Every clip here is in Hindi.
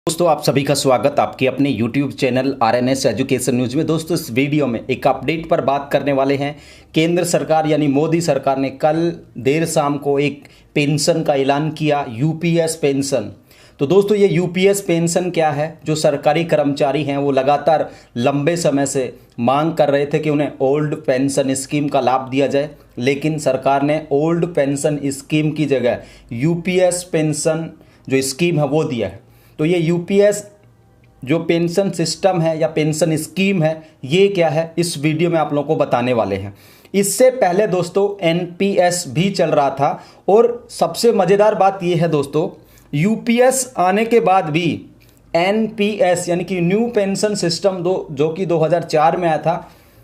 दोस्तों आप सभी का स्वागत आपके अपने YouTube channel RNS education news में। दोस्तों इस वीडियो में एक अपडेट पर बात करने वाले हैं। केंद्र सरकार यानी मोदी सरकार ने कल देर शाम को एक पेंशन का ऐलान किया, यूपीएस पेंशन। तो दोस्तों ये यूपीएस पेंशन क्या है? जो सरकारी कर्मचारी हैं वो लगातार लंबे समय से मांग कर रहे थे कि उन्हें ओल्ड पेंशन स्कीम का लाभ दिया जाए, लेकिन सरकार ने ओल्ड पेंशन स्कीम की जगह यूपीएस पेंशन जो स्कीम है वो दिया है। तो ये यूपीएस जो पेंशन सिस्टम है या पेंशन स्कीम है, ये क्या है इस वीडियो में आप लोगों को बताने वाले हैं। इससे पहले दोस्तों एनपीएस भी चल रहा था, और सबसे मज़ेदार बात ये है दोस्तों, यूपीएस आने के बाद भी एनपीएस यानी कि न्यू पेंशन सिस्टम जो कि 2004 में आया था,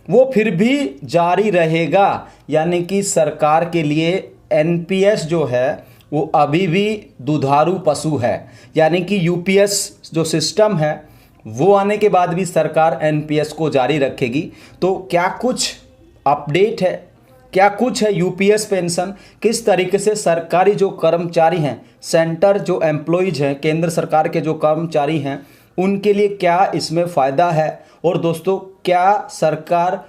वो फिर भी जारी रहेगा। यानी कि सरकार के लिए एनपीएस जो है वो अभी भी दुधारू पशु है। यानी कि यूपीएस जो सिस्टम है वो आने के बाद भी सरकार एनपीएस को जारी रखेगी। तो क्या कुछ अपडेट है, क्या कुछ है यूपीएस पेंशन, किस तरीके से सरकारी जो कर्मचारी हैं, सेंटर जो एम्प्लॉयज़ हैं, केंद्र सरकार के जो कर्मचारी हैं, उनके लिए क्या इसमें फ़ायदा है। और दोस्तों क्या सरकार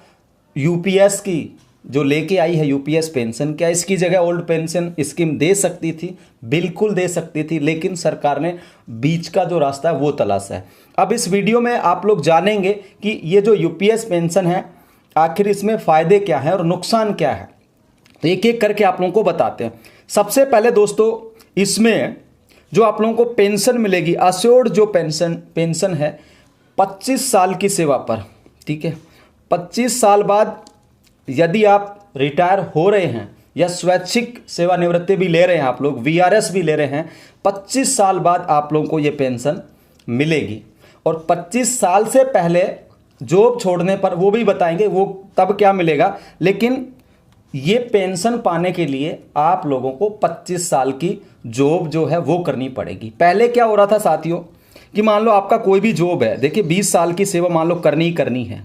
यूपीएस की जो लेके आई है यूपीएस पेंशन, क्या इसकी जगह ओल्ड पेंशन स्कीम दे सकती थी? बिल्कुल दे सकती थी, लेकिन सरकार ने बीच का जो रास्ता है वो तलाशा है। अब इस वीडियो में आप लोग जानेंगे कि ये जो यूपीएस पेंशन है आखिर इसमें फ़ायदे क्या हैं और नुकसान क्या है। तो एक एक करके आप लोगों को बताते हैं। सबसे पहले दोस्तों इसमें जो आप लोगों को पेंशन मिलेगी, अश्योर्ड जो पेंशन है 25 साल की सेवा पर, ठीक है। 25 साल बाद यदि आप रिटायर हो रहे हैं या स्वैच्छिक सेवानिवृत्ति भी ले रहे हैं, आप लोग वीआरएस भी ले रहे हैं, 25 साल बाद आप लोगों को ये पेंशन मिलेगी। और 25 साल से पहले जॉब छोड़ने पर वो भी बताएंगे वो तब क्या मिलेगा, लेकिन ये पेंशन पाने के लिए आप लोगों को 25 साल की जॉब जो है वो करनी पड़ेगी। पहले क्या हो रहा था साथियों कि मान लो आपका कोई भी जॉब है, देखिए 20 साल की सेवा मान लो करनी ही करनी है,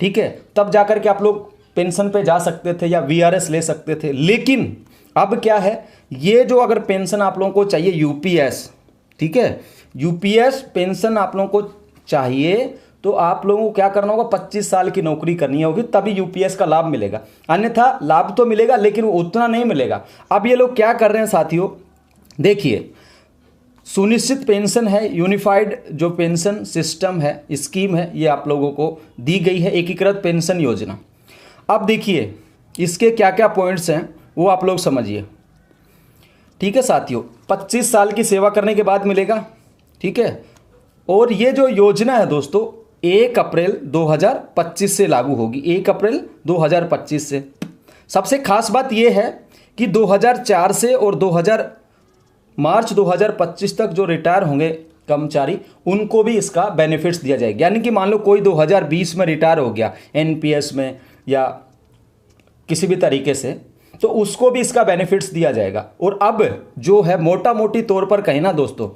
ठीक है, तब जाकर के आप लोग पेंशन पे जा सकते थे या वीआरएस ले सकते थे। लेकिन अब क्या है, ये जो अगर पेंशन आप लोगों को चाहिए यूपीएस, ठीक है, यूपीएस पेंशन आप लोगों को चाहिए तो आप लोगों को क्या करना होगा, 25 साल की नौकरी करनी होगी, तभी यूपीएस का लाभ मिलेगा। अन्यथा लाभ तो मिलेगा लेकिन वो उतना नहीं मिलेगा। अब ये लोग क्या कर रहे हैं साथियों, देखिए, सुनिश्चित पेंशन है, यूनिफाइड जो पेंशन सिस्टम है, स्कीम है, ये आप लोगों को दी गई है, एकीकृत पेंशन योजना। अब देखिए इसके क्या क्या पॉइंट्स हैं वो आप लोग समझिए, ठीक है साथियों। 25 साल की सेवा करने के बाद मिलेगा, ठीक है। और ये जो योजना है दोस्तों 1 अप्रैल 2025 से लागू होगी, 1 अप्रैल 2025 से। सबसे खास बात ये है कि 2004 से और मार्च 2025 तक जो रिटायर होंगे कर्मचारी, उनको भी इसका बेनिफिट्स दिया जाएगा। यानी कि मान लो कोई 2020 में रिटायर हो गया एनपीएस में या किसी भी तरीके से, तो उसको भी इसका बेनिफिट्स दिया जाएगा। और अब जो है मोटा मोटी तौर पर कहें ना दोस्तों,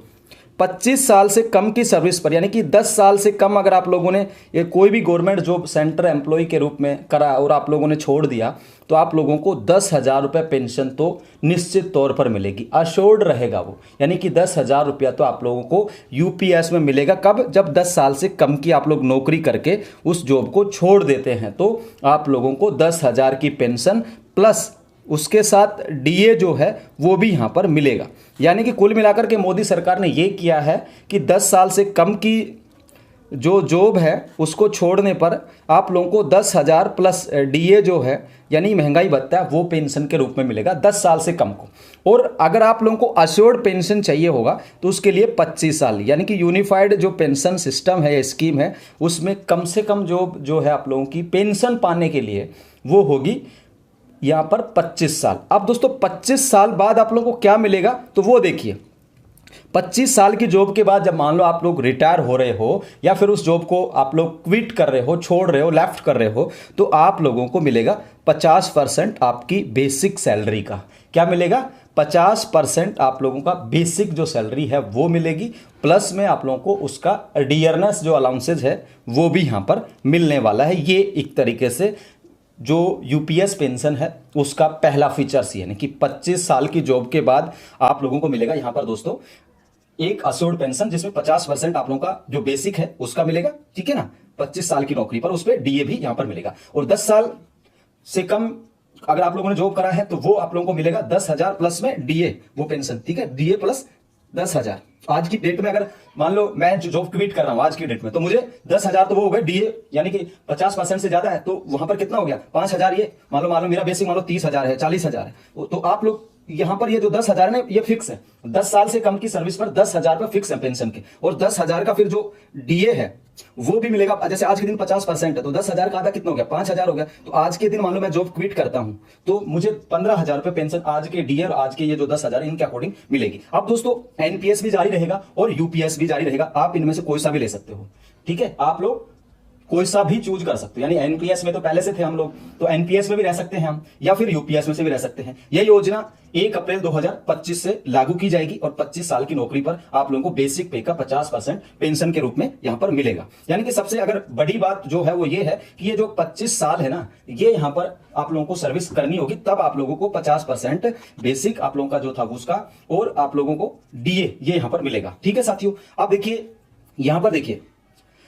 25 साल से कम की सर्विस पर, यानी कि 10 साल से कम अगर आप लोगों ने ये कोई भी गवर्नमेंट जॉब सेंटर एम्प्लॉय के रूप में करा और आप लोगों ने छोड़ दिया, तो आप लोगों को 10,000 रुपये पेंशन तो निश्चित तौर पर मिलेगी, अश्योर्ड रहेगा वो। यानी कि 10,000 रुपया तो आप लोगों को यूपीएस में मिलेगा। कब? जब 10 साल से कम की आप लोग नौकरी करके उस जॉब को छोड़ देते हैं, तो आप लोगों को 10,000 की पेंशन प्लस उसके साथ डीए जो है वो भी यहाँ पर मिलेगा। यानी कि कुल मिलाकर के मोदी सरकार ने ये किया है कि 10 साल से कम की जो जॉब है उसको छोड़ने पर आप लोगों को 10,000 प्लस डीए जो है यानी महंगाई भत्ता है वो पेंशन के रूप में मिलेगा 10 साल से कम को। और अगर आप लोगों को अश्योर्ड पेंशन चाहिए होगा तो उसके लिए 25 साल, यानी कि यूनिफाइड जो पेंशन सिस्टम है या स्कीम है, उसमें कम से कम जॉब जो है आप लोगों की पेंशन पाने के लिए वो होगी यहाँ पर 25 साल। अब दोस्तों 25 साल बाद आप लोगों को क्या मिलेगा, तो वो देखिए। 25 साल की जॉब के बाद जब मान लो आप लोग रिटायर हो रहे हो या फिर उस जॉब को आप लोग क्विट कर रहे हो, छोड़ रहे हो, लेफ्ट कर रहे हो, तो आप लोगों को मिलेगा 50% आपकी बेसिक सैलरी का। क्या मिलेगा? 50% आप लोगों का बेसिक जो सैलरी है वो मिलेगी, प्लस में आप लोगों को उसका डियरनेस जो अलाउंसेज है वो भी यहाँ पर मिलने वाला है। ये एक तरीके से जो यूपीएस पेंशन है उसका पहला फीचर्स, यानी कि 25 साल की जॉब के बाद आप लोगों को मिलेगा यहाँ पर दोस्तों एक अश्योर्ड पेंशन जिसमें 50% आप लोगों का जो बेसिक है उसका मिलेगा, ठीक है ना, 25 साल की नौकरी पर उस पर डीए भी यहां पर मिलेगा। और 10 साल से कम अगर आप लोगों ने जॉब करा है तो वो आप लोगों को मिलेगा 10,000 प्लस में डीए वो पेंशन, ठीक है, डीए प्लस 10,000। आज की डेट में अगर मान लो मैं जॉब क्विट कर रहा हूं आज की डेट में, तो मुझे 10,000 तो वो हो गए डीए, यानी कि 50% से ज्यादा है तो वहां पर कितना हो गया 5,000। ये मान लो मेरा बेसिक मान लो 30,000 है, 40,000 है, तो आप लोग यहां पर ये जो 10,000 है ना ये फिक्स है। 10 साल से कम की सर्विस पर 10,000 पर फिक्स है पेंशन के, और 10,000 का फिर जो डीए है वो भी मिलेगा। जैसे आज के दिन 50% है तो 10,000 का आधा कितना हो गया 5,000 हो गया। तो आज के दिन मान लो मैं जॉब क्विट करता हूं तो मुझे 15,000 रुपए पेंशन आज के डीए और आज के ये जो 10,000 इनके अकॉर्डिंग मिलेगी। अब दोस्तों एनपीएस भी जारी रहेगा और यूपीएस भी जारी रहेगा, आप इनमें से कोई सा भी ले सकते हो, ठीक है, आप लोग कोई सा भी चूज कर सकते हो। यानी एनपीएस में तो पहले से थे हम लोग, तो एनपीएस में भी रह सकते हैं हम, या फिर यूपीएस में से भी रह सकते हैं। यह योजना 1 अप्रैल 2025 से लागू की जाएगी और 25 साल की नौकरी पर आप लोगों को बेसिक पे का 50% पेंशन के रूप में यहां पर मिलेगा। यानी कि सबसे अगर बड़ी बात जो है वो ये है कि ये जो 25 साल है ना, ये यहां पर आप लोगों को सर्विस करनी होगी, तब आप लोगों को 50% बेसिक आप लोगों का जो था उसका और आप लोगों को डीए ये यहां पर मिलेगा, ठीक है साथियों। अब देखिए यहां पर देखिए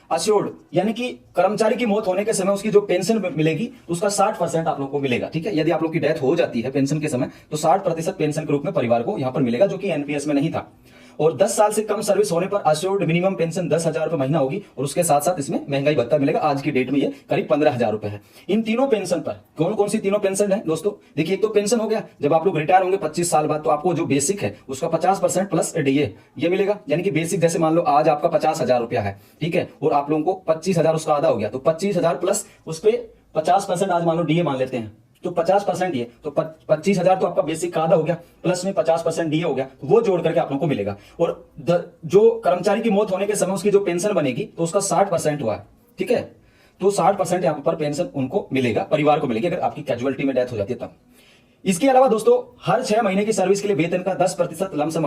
अश्योर्ड, यानी कि कर्मचारी की मौत होने के समय उसकी जो पेंशन मिलेगी उसका 60% आप लोगों को मिलेगा, ठीक है। यदि आप लोग की डेथ हो जाती है पेंशन के समय तो 60% पेंशन के रूप में परिवार को यहां पर मिलेगा, जो कि एनपीएस में नहीं था। और 10 साल से कम सर्विस होने पर अश्योर्ड मिनिमम पेंशन 10,000 रुपए महीना होगी, और उसके साथ साथ इसमें महंगाई भत्ता मिलेगा। आज की डेट में ये करीब 15,000 रुपए है। इन तीनों पेंशन पर कौन कौन सी तीनों पेंशन है दोस्तों, देखिए एक तो पेंशन हो गया जब आप लोग रिटायर होंगे 25 साल बाद, तो आपको जो बेसिक है उसका 50% प्लस डीए ये मिलेगा। यानी कि बेसिक जैसे मान लो आज आपका 50,000 रुपया है, ठीक है, और आप लोगों को 25,000 उसका आधा हो गया, तो 25,000 प्लस उस पर 50% आज मान लो डीए मान लेते हैं, तो 50% ये तो 25,000 तो आपका बेसिक का आधा हो गया, प्लस में 50% डीए हो गया, तो वो जोड़ करके आप लोगों को मिलेगा। और जो कर्मचारी की मौत होने के समय उसकी जो पेंशन बनेगी तो उसका 60% हुआ है, ठीक है, तो 60% यहां पर पेंशन उनको मिलेगा, परिवार को मिलेगी अगर आपकी कैजुअलिटी में डेथ हो जाती है तब। इसके अलावा दोस्तों हर 6 महीने की सर्विस के लिए वेतन का 10% लमसम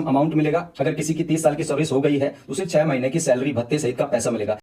अमाउंट मिलेगा। अगर किसी की 30 साल की सर्विस हो गई है तो उसे 6 महीने की सैलरी भत्ते सहित का पैसा मिलेगा।